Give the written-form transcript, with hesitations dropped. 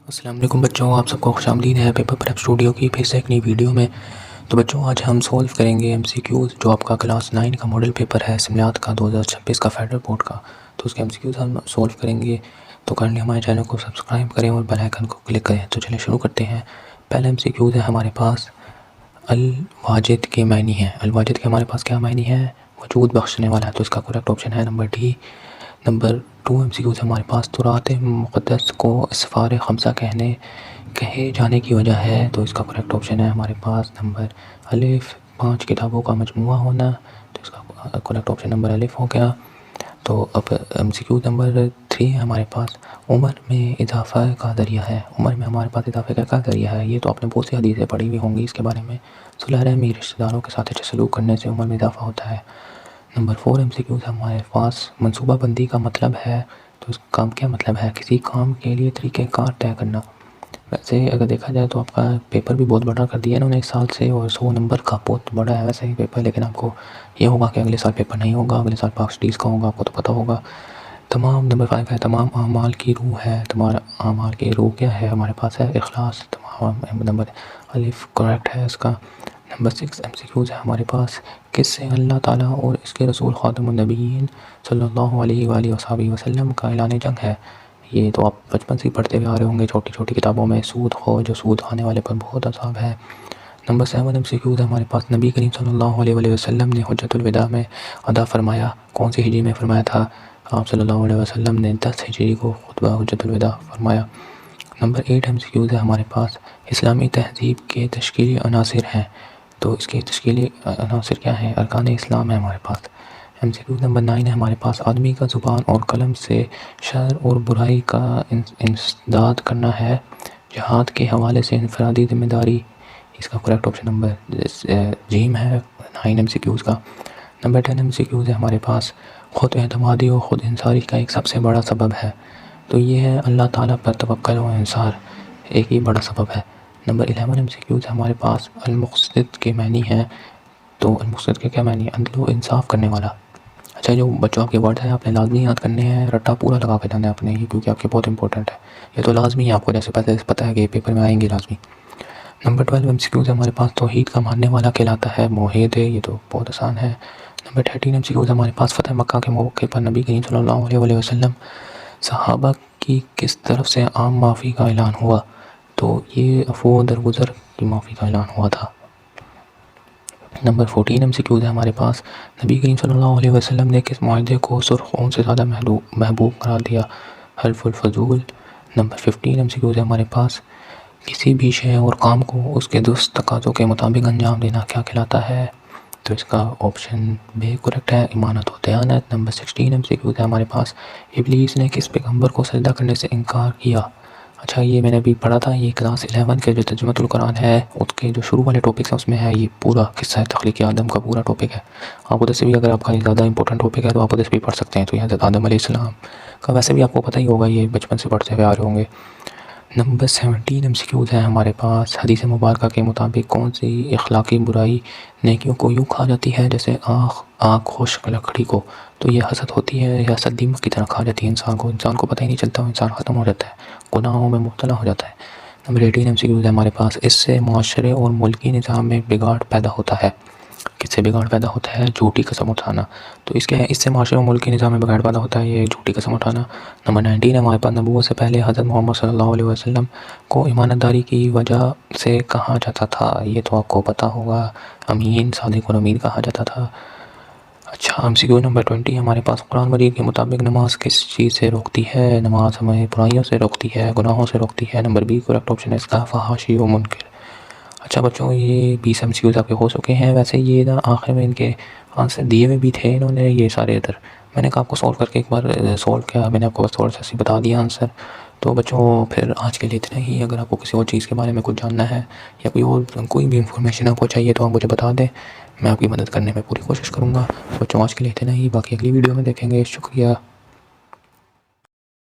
السلام علیکم بچوں، آپ سب کو خوش آمدید ہے پیپر پریپ اسٹوڈیو کی پھر سے ایک نئی ویڈیو میں۔ تو بچوں آج ہم سولو کریں گے MCQs جو آپ کا کلاس 9 کا ماڈل پیپر ہے سماعت کا 2026 کا فیڈرل بورڈ کا۔ تو اس کے MCQs ہم سولو کریں گے۔ تو کرنٹلی ہمارے چینل کو سبسکرائب کریں اور بیل آئیکن کو کلک کریں۔ تو چلیں شروع کرتے ہیں۔ پہلا MCQs ہے ہمارے پاس الواجد کے معنی ہیں۔ الواجد کے ہمارے پاس کیا معنی ہے؟ وجود بخشنے والا ہے۔ تو اس کا کریکٹ آپشن ہے نمبر ڈی۔ نمبر 2 MCQs ہمارے پاس تورات مقدس کو اسفار خمسہ کہے جانے کی وجہ ہے۔ تو اس کا کریکٹ آپشن ہے ہمارے پاس نمبر الف، 5 کتابوں کا مجموعہ ہونا۔ تو اس کا کریکٹ آپشن نمبر الف ہو گیا۔ تو اب MCQ نمبر 3 ہمارے پاس عمر میں اضافہ کا ذریعہ ہے۔ عمر میں ہمارے پاس اضافے کا ذریعہ ہے، یہ تو آپ نے بہت سی حدیثیں پڑھی ہوئی ہوں گی اس کے بارے میں۔ صلح رحمی، رشتہ داروں کے ساتھ اچھے سلوک کرنے سے عمر میں اضافہ ہوتا ہے۔ نمبر 4 MCQ ہمارے پاس منصوبہ بندی کا مطلب ہے۔ تو اس کام کیا مطلب ہے؟ کسی کام کے لیے طریقہ کار طے کرنا۔ ویسے اگر دیکھا جائے تو آپ کا پیپر بھی بہت بڑا کر دیا ہے انہوں نے اس سال سے، اور 100 نمبر کا بہت بڑا ہے ویسے ہی پیپر، لیکن آپ کو یہ ہوگا کہ اگلے سال پیپر نہیں ہوگا، اگلے سال پاک اسٹڈیز کا ہوگا، آپ کو تو پتہ ہوگا۔ تمام نمبر 5 ہے تمام اعمال کی روح ہے۔ تمام اعمال کی روح کیا ہے؟ ہمارے پاس ہے اخلاص۔ تمام نمبر الف کریکٹ ہے اس کا۔ نمبر 6 MCQs ہے ہمارے پاس کس سے اللہ تعالیٰ اور اس کے رسول خاتم النبیین صلی اللہ علیہ وآلہ وسلم کا اعلان جنگ ہے؟ یہ تو آپ بچپن سے ہی پڑھتے ہوئے آ رہے ہوں گے چھوٹی چھوٹی کتابوں میں۔ سود خو جو سود کھانے والے پر بہت عذاب ہے۔ نمبر 7 MCQs ہے ہمارے پاس نبی کریم صلی اللہ علیہ وآلہ وسلم نے حجۃ الوداع میں ادا فرمایا، کون سی ہجری میں فرمایا تھا؟ آپ صلی اللہ علیہ وسلم نے 10 ہجری کو خطبہ حجۃ الوداع فرمایا۔ نمبر 8 MCQs ہے ہمارے پاس اسلامی تہذیب کے تشکیلی عناصر ہیں۔ تو اس کے تشکیلی عناصر کیا ہیں؟ ارکان اسلام ہے ہمارے پاس۔ MCQ نمبر 9 ہے ہمارے پاس آدمی کا زبان اور قلم سے شر اور برائی کا انسداد کرنا ہے، جہاد کے حوالے سے انفرادی ذمہ داری۔ اس کا کریکٹ آپشن نمبر جیم ہے 9 MCQs کا۔ نمبر 10 MCQs ہے ہمارے پاس خود اعتمادی اور خود انحصاری کا ایک سب سے بڑا سبب ہے۔ تو یہ ہے اللہ تعالیٰ پر توکل و انحصار، ایک ہی بڑا سبب ہے۔ نمبر 11 MCQs ہمارے پاس المقسط کے معنی ہیں۔ تو المقسط کے کیا معنی ہے؟ عدل و انصاف کرنے والا۔ اچھا، جو بچوں آپ کے ورڈ ہیں آپ نے لازمی یاد کرنے ہیں، رٹا پورا لگا کے جانا ہے آپ نے، یہ کیونکہ آپ کے بہت امپورٹنٹ ہے، یہ تو لازمی ہے آپ کو، جیسے پتہ ہے کہ پیپر میں آئیں گے لازمی۔ نمبر 12 MCQs ہمارے پاس توحید کا ماننے والا کہلاتا ہے موحد ہے، یہ تو بہت آسان ہے۔ نمبر 13 MCQs ہمارے پاس فتح مکہ کے موقع پر نبی کریم صلی اللہ علیہ وآلہ وسلم صحابہ کی کس طرف سے عام معافی کا اعلان ہوا؟ تو یہ عفو و درگزر کی معافی کا اعلان ہوا تھا۔ نمبر 14 MCQs ہے ہمارے پاس نبی کریم صلی اللہ علیہ وسلم نے کس معاہدے کو سرخ خون سے زیادہ محبوب قرار دیا؟ حلف الفضول۔ نمبر 15 MCQs ہے ہمارے پاس کسی بھی شے اور کام کو اس کے درست تقاضوں کے مطابق انجام دینا کیا کہلاتا ہے؟ تو اس کا آپشن بے کریکٹ ہے، امانت و دیانت۔ نمبر 16 MCQs ہے ہمارے پاس ابلیس نے کس پیغمبر کو سجدہ کرنے سے انکار کیا؟ اچھا، یہ میں نے ابھی پڑھا تھا، یہ کلاس 11 کے جو ترجمۃ القرآن ہے اس کے جو شروع والے ٹاپکس ہیں اس میں ہے، یہ پورا قصہ تخلیق آدم کا پورا ٹاپک ہے۔ آپ ادھر سے بھی اگر آپ کا زیادہ امپورٹنٹ ٹاپک ہے تو آپ ادھر سے بھی پڑھ سکتے ہیں۔ تو یہ حضرت آدم علیہ السلام کا ویسے بھی آپ کو پتہ ہی ہوگا، یہ بچپن سے پڑھتے ہوئے آ رہے ہوں گے۔ نمبر 17 MCQs ہے ہمارے پاس حدیث مبارکہ کے مطابق کون سی اخلاقی برائی نیکیوں کو یوں کھا جاتی ہے جیسے آگ خشک لکڑی کو؟ تو یہ حسد ہوتی ہے، یا حسد دیمک کی طرح کھا جاتی ہے انسان کو پتہ ہی نہیں چلتا، انسان ختم ہو جاتا ہے، گناہوں میں مبتلا ہو جاتا ہے۔ نمبر 18 MCQs ہے ہمارے پاس اس سے معاشرے اور ملکی نظام میں بگاڑ پیدا ہوتا ہے۔ کس سے بگاڑ پیدا ہوتا ہے؟ جھوٹی قسم اٹھانا۔ تو اس کے اس سے معاشرے اور ملکی نظام میں بگاڑ پیدا ہوتا ہے، یہ جھوٹی قسم اٹھانا۔ نمبر 19 ہمارے پاس نبوت سے پہلے حضرت محمد صلی اللہ علیہ وسلم کو امانت داری کی وجہ سے کہا جاتا تھا، یہ تو آپ کو پتہ ہوگا، امین، صادق اور امین کہا جاتا تھا۔ اچھا، MCQ نمبر 20 ہمارے پاس قرآن مجید کے مطابق نماز کس چیز سے روکتی ہے؟ نماز ہمیں برائیوں سے روکتی ہے، گناہوں سے روکتی ہے۔ نمبر بی کریکٹ آپشن ہے اس کا، فحاشی و منکر۔ اچھا بچوں، یہ 20 MCQs آپ کے ہو چکے ہیں۔ ویسے یہ نا آخر میں ان کے آنسر دیے ہوئے بھی تھے انہوں نے، یہ سارے ادھر میں نے کہا آپ کو سولو کر کے ایک بار سولو کیا، میں نے آپ کو تھوڑا سا سی بتا دیا آنسر۔ تو بچوں پھر آج کے لیے اتنا ہی، اگر آپ کو کسی اور چیز کے بارے میں کچھ جاننا ہے یا کوئی بھی انفارمیشن آپ کو چاہیے تو آپ مجھے بتا دیں، میں آپ کی مدد کرنے میں پوری کوشش کروں گا۔ بچوں آج کے لیے اتنا ہی، باقی اگلی ویڈیو میں دیکھیں گے۔ شکریہ۔